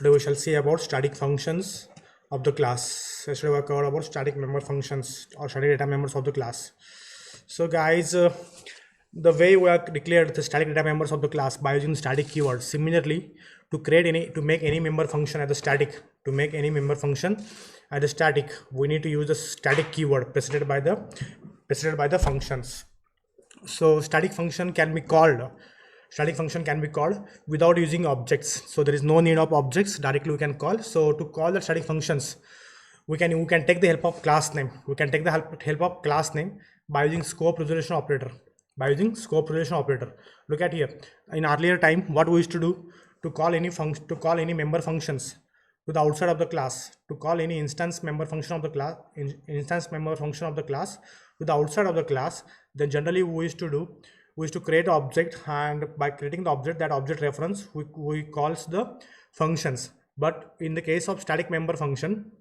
Today we shall see about static functions of the class. Yesterday we covered about static member functions or static data members of the class. So guys, the way we are declared the static data members of the class by using static keywords. Similarly, to make any member function as a static, we need to use the static keyword preceded by the functions. So static function can be called without using objects. So there is no need of objects, directly we can call. So to call the static functions, we can take the help of class name. Help of class name by using scope resolution operator. Look at here. In earlier time, what we used to do to call any member functions to the outside of the class, to call any instance member function of the class to the outside of the class, then generally we used to create an object, and by creating the object, that object reference we calls the functions. But in the case of static member function,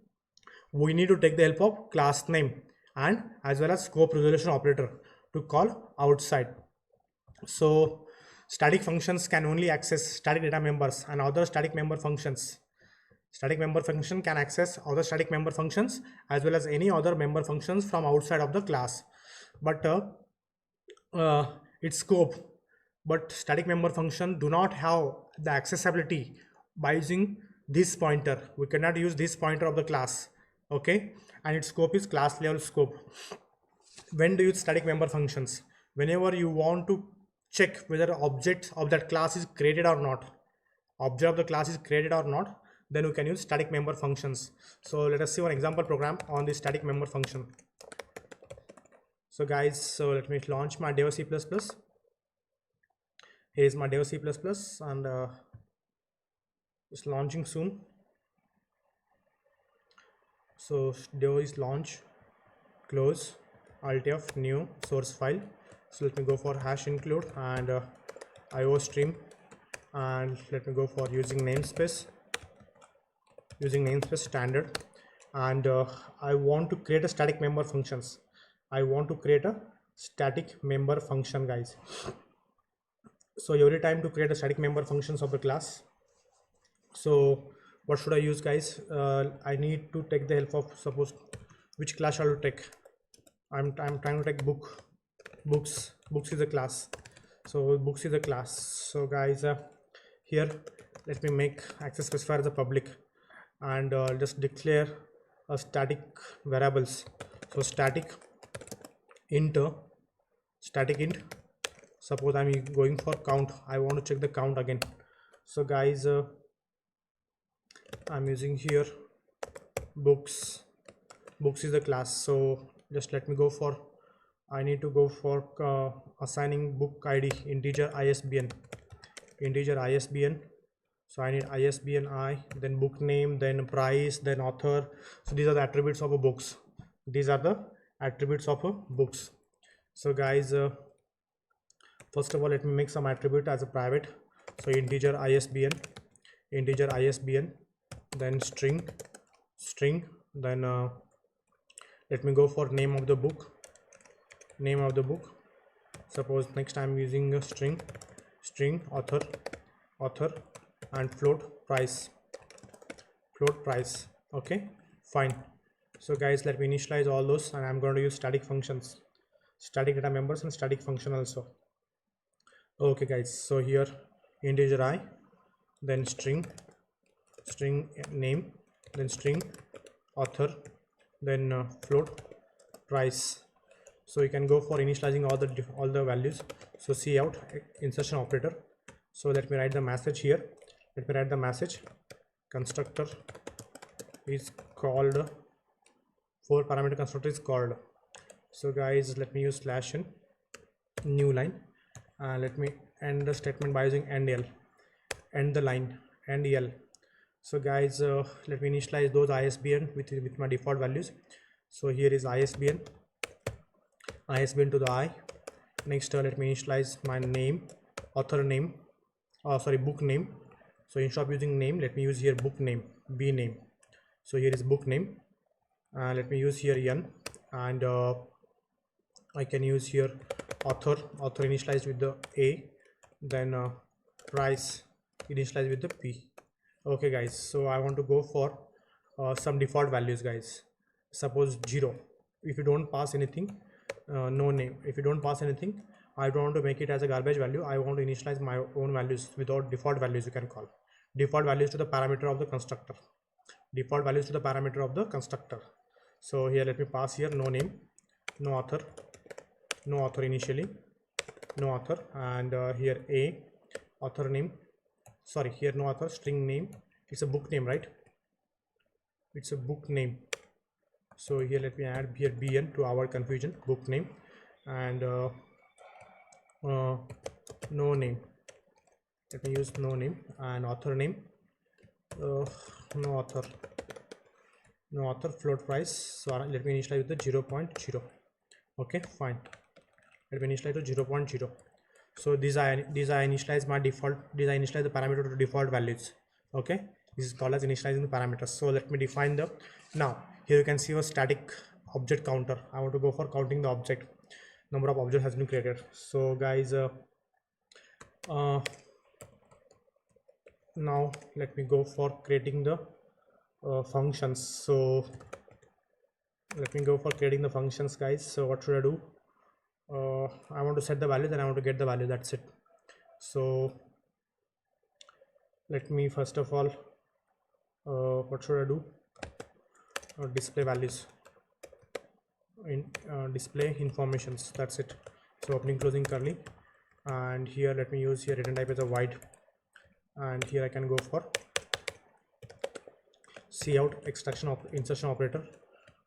we need to take the help of class name and as well as scope resolution operator to call outside. So static functions can only access static data members and other static member functions. Static member function can access other static member functions as well as any other member functions from outside of the class. But its scope, but static member function do not have the accessibility by using this pointer. We cannot use this pointer of the class. Okay, and its scope is class level scope. When do you use static member functions? Whenever you want to check whether object of that class is created or not, then we can use static member functions. So let us see one example program on this static member function. So guys, so let me launch my Dev C++. Here's my Dev C++, and it's launching soon. So Dev is launch, close, Alt F, new source file. So let me go for hash include and IO stream, and let me go for using namespace standard, and I want to create a static member functions. Guys. So every time to create a static member functions of the class, so what should I use, guys? I need to take the help of, suppose, which class shall I take? I'm trying to take books is a class. So books is a class. So guys, here let me make access specifier as a public, and just declare a static variables. So static int, suppose I'm going for count. I want to check the count again. So guys, I'm using here books is the class. So just let me go for, I need to go for assigning book ID integer ISBN. So I need ISBN I, then book name, then price, then author. So these are the attributes of a books. So guys, first of all, let me make some attribute as a private. So integer ISBN, then string, then let me go for name of the book. Suppose next I'm using a string author, and float price. Okay, fine. So guys, let me initialize all those, and I'm going to use static functions, static data members and static function also. Okay guys, so here integer I, then string name, then string author, then float price. So you can go for initializing all the values. So cout insertion operator. So let me write the message here. Constructor is called, 4 parameter constructor is called. So guys, let me use slash in new line, let me end the statement by using end L. So guys, let me initialize those ISBN with my default values. So here is ISBN to the I. Next, let me initialize my name, author name, book name. So instead of using name, let me use here book name, b name. So here is book name, let me use here n, and I can use here author initialized with the A, then price initialized with the P. Okay guys, so I want to go for some default values guys. Suppose 0. If you don't pass anything, no name. If you don't pass anything, I don't want to make it as a garbage value. I want to initialize my own values without default values, you can call default values to the parameter of the constructor. Default values to the parameter of the constructor. So here let me pass here no name, no author initially, no author, and here a author name, sorry, here no author, string name, it's a book name, right? It's a book name. So here let me add here bn to our confusion, book name, and no name, let me use no name, and author name, no author, float price. So let me initialize with the 0.0. okay, fine, let me initialize to 0.0. so these I initialize my default, these I initialize the parameter to default values. Okay, this is called as initializing the parameters. So let me define the, now here you can see a static object counter. I want to go for counting the object, number of objects has been created. So guys, now let me go for creating the functions. So let me go for creating the functions guys. So what should I do? I want to set the value, then I want to get the value, that's it. So let me first of all, what should I do? Display values, in display informations, that's it. So opening closing curly, and here let me use here return type as a void, and here I can go for cout extraction of insertion operator,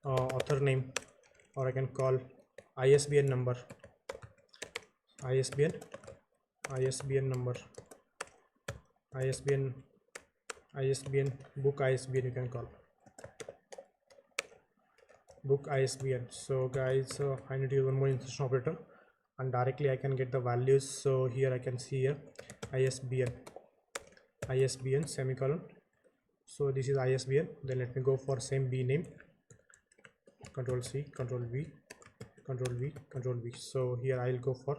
author name, or I can call ISBN number, ISBN number, ISBN book ISBN, you can call book ISBN. So guys, I need to use one more insertion operator and directly I can get the values. So here I can see here ISBN semicolon. So this is ISBN. Then let me go for same B name, control C, control V, control V, control V. So here I'll go for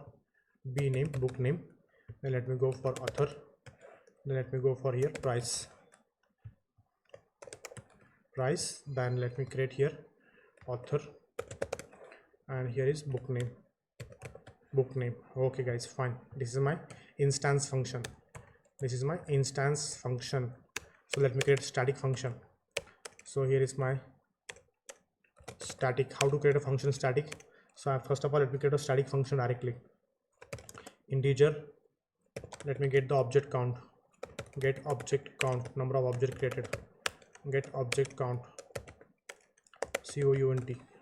B name, book name. Then let me go for author. Then let me go for here price. Then let me create here author, and here is book name. Okay guys, fine. This is my instance function. So let me create static function. So here is my static. How to create a function static? So first of all, let me create a static function directly. Integer, let me get the object count, number of object created, get object count, count.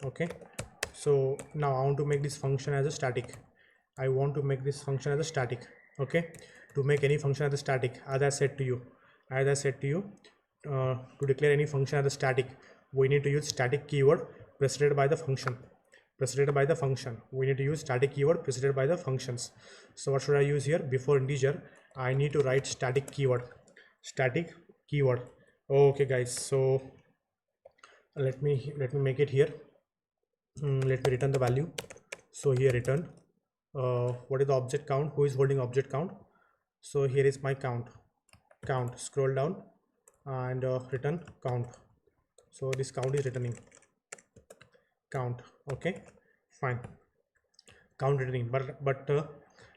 Okay, so now I want to make this function as a static. Okay, to make any function as a static, as I said to you, to declare any function as a static, we need to use static keyword preceded by the function. We need to use static keyword preceded by the functions. So what should I use here? Before integer, I need to write static keyword. Okay guys, so let me make it here. Let me return the value. So here return what is the object count, who is holding object count. So here is my count, scroll down and return count. So this count is returning count. Okay, fine, count returning, but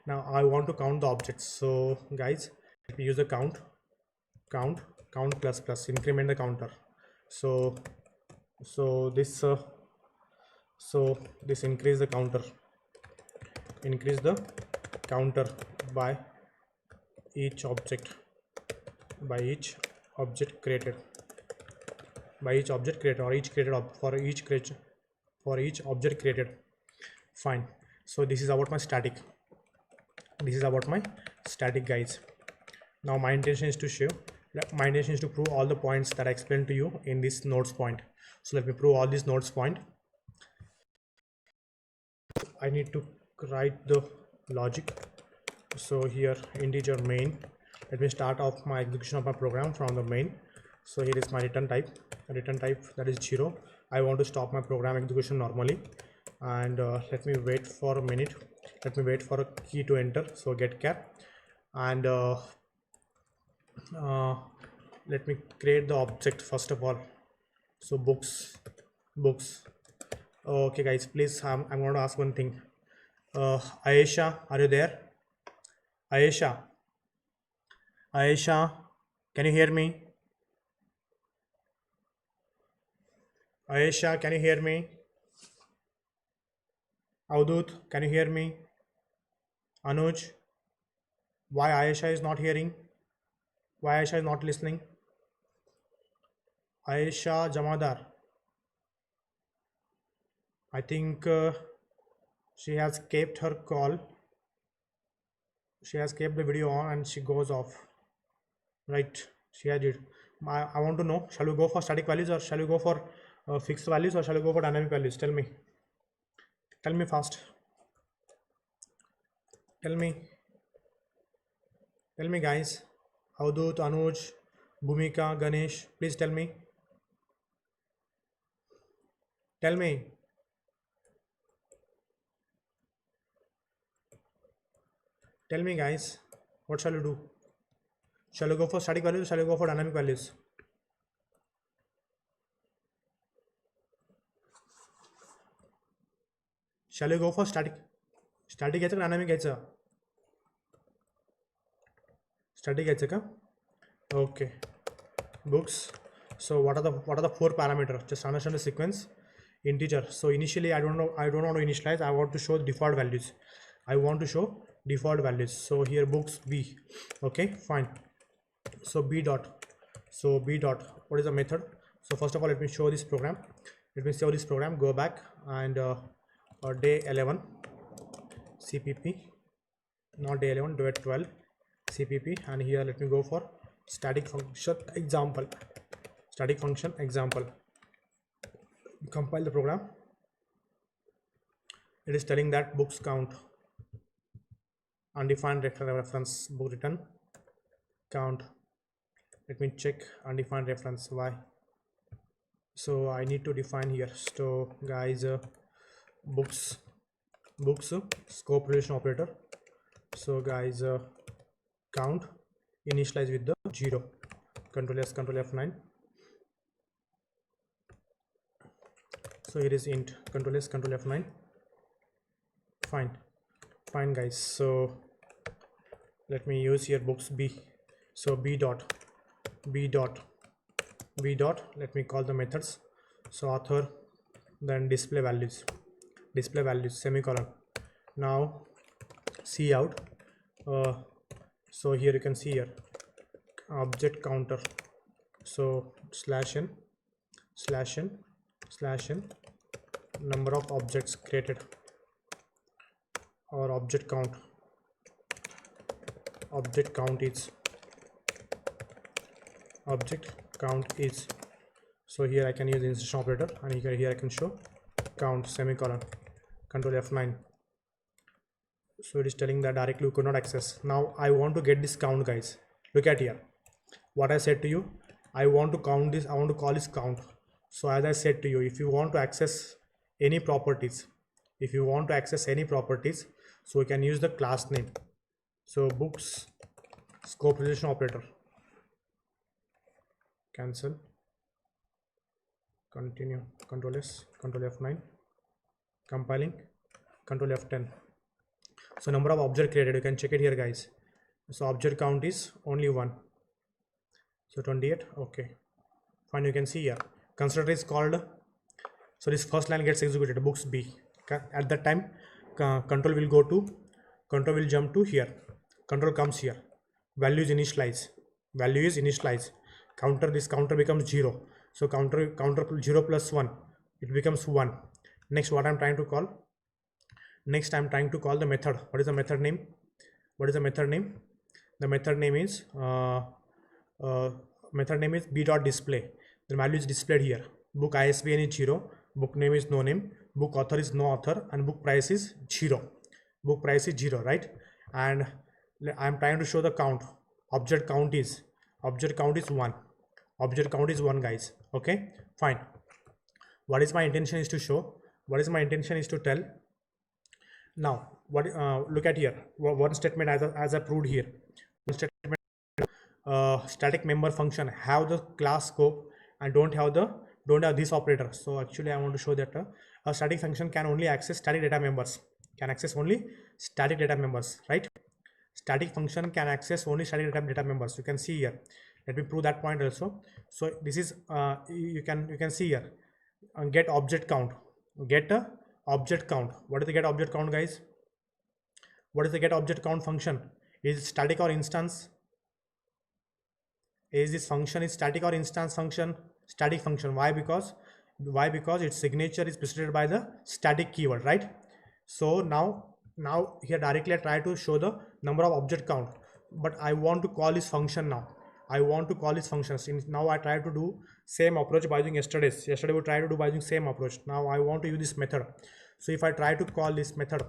now I want to count the objects. So guys, let me use the count plus increment the counter. So this increase the counter by each object created, or each object created. Fine. So this is about my static. Guys. Now my intention is to prove all the points that I explained to you in this nodes point. So let me prove all these nodes point. I need to write the logic. So here integer main, let me start off my execution of my program from the main. So here is my return type that is 0. I want to stop my program execution normally, and let me wait for a minute. Let me wait for a key to enter. So get char, and let me create the object first of all. So books. Okay guys, please, I'm going to ask one thing. Ayesha, are you there? Ayesha, can you hear me? Ayesha, can you hear me? Avdut, can you hear me? Anuj, why Ayesha is not hearing? Why Ayesha is not listening? Ayesha Jamadar, I think she has kept her call. She has kept the video on and she goes off. Right, she had it. I want to know, shall we go for static values or shall we go for fixed values or shall we go for dynamic values? Tell me. Tell me fast. Tell me. Tell me guys. Avdut, Anuj, Bhumika, Ganesh, please tell me. Tell me. Tell me guys. What shall we do? Shall we go for static values or shall we go for dynamic values? Shall we go for static? Static घ्यायचं का dynamic घ्यायचं? Static घ्यायचं का? Okay. Books. So what are the four parameters? Just understand the sequence. Integer. So initially I don't want to initialize. I want to show default values. I want to show default values. So here books B. Okay, fine. So B dot. So B dot. What is the method? So first of all, let me show this program. Let me show this program. Go back and day 11 CPP. Not day 11. Day 12 CPP. And here let me go for static function example. Static function example. Compile the program. It is telling that books count. Undefined reference book return count. Let me check undefined reference. Why? So I need to define here. So guys, books scope relation operator. So guys, count initialize with the 0. Control S, Control F9. So here is int. Control S, Control F9. Fine guys. So let me use here books B. So B dot. Let me call the methods. So author, then display values semicolon. Now see out. So here you can see here object counter. So slash n number of objects created, or object count is. So here I can use insertion operator, and here I can show count semicolon. Control F9. So it is telling that directly we could not access. Now I want to get this count, guys. Look at here what I said to you. I want to count this. I want to call this count. So as I said to you, if you want to access any properties, so we can use the class name. So books scope relation operator. Cancel. Continue. Control S, Control F9. Compiling. Control F10. So number of object created, you can check it here, guys. So object count is only 1. So 28. Okay, fine. You can see here constructor is called. So this first line gets executed, books B. At that time control will jump to here. Control comes here. Value is initialize. This counter becomes 0. So counter 0 plus 1, it becomes 1. Next, what I'm trying to call? Next, I'm trying to call the method. What is the method name? The method name is b.display. The value is displayed here. Book ISBN is 0. Book name is no name. Book author is no author, and book price is 0. Right? And I'm trying to show the count. Object count is 1. Guys. Okay, fine. What is my intention is to show? To tell. Now, what? Look at here. One statement as I proved here. One statement. static member function have the class scope and don't have this operator. So actually I want to show that a static function can only access static data members, can access only static data members, right? Static function can access only static data members. You can see here. Let me prove that point also. So this is you can see here, get object count, get a object count. What is the get object count, guys? What is the get object count function? Is it static or instance? Is this function is static or instance function? Static function. Why? Because its signature is preceded by the static keyword, right? So now here directly I try to show the number of object count, but I want to call this function now. I want to call this function. Since now I try to do same approach by using yesterday we tried to do by using same approach. Now I want to use this method. So if I try to call this method,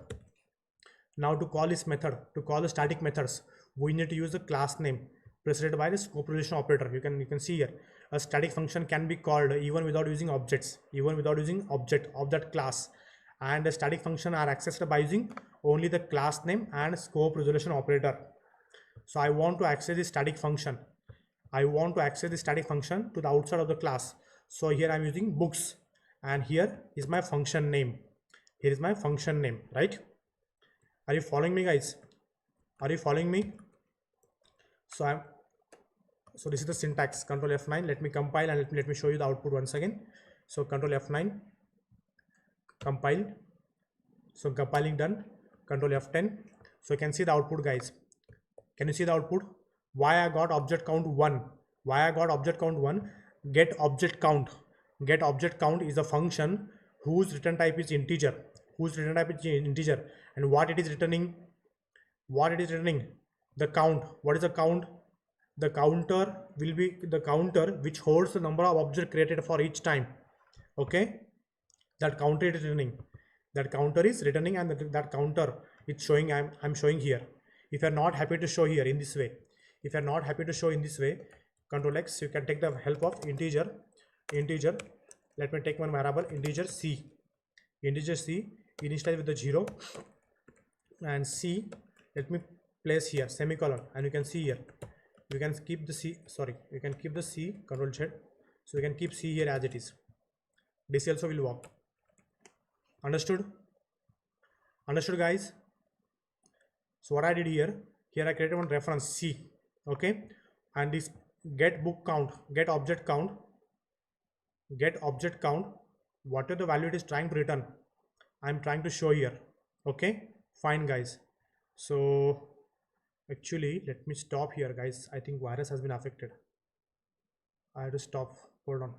now to call this method, to call the static methods, we need to use the class name preceded by the scope resolution operator. You can see here a static function can be called even without using objects, even without using object of that class, and the static function are accessed by using only the class name and scope resolution operator. So I want to access the static function. I want to access the static function to the outside of the class. So here I'm using books, and here is my function name. Here is my function name, right? Are you following me, guys? Are you following me? So this is the syntax. Control F9. Let me compile and let me show you the output once again. So Control F9, compile. So compiling done. Control F10. So you can see the output, guys. Can you see the output? Why I got object count 1? Why I got object count 1? Get object count. Get object count is a function whose return type is integer. Whose return type is integer, and what it is returning? What it is returning? The count. What is the count? The counter will be the counter which holds the number of objects created for each time. Okay, that counter is returning. That counter is returning, and that counter is showing. I'm showing here. If you are not happy to show here in this way, if you are not happy to show in this way, Control X, you can take the help of integer. Let me take one variable integer c. Integer c initialize with the 0, and c, let me place here semicolon, and you can see here, you can keep the c, you can keep the c, Control Z, so you can keep c here as it is. This also will work. Understood, guys? So what I did here I created one reference c, okay, and this get book count, get object count, whatever the value it is trying to return, I'm trying to show here. Okay, fine, guys. So actually let me stop here, guys. I think virus has been affected. I have to stop. Hold on.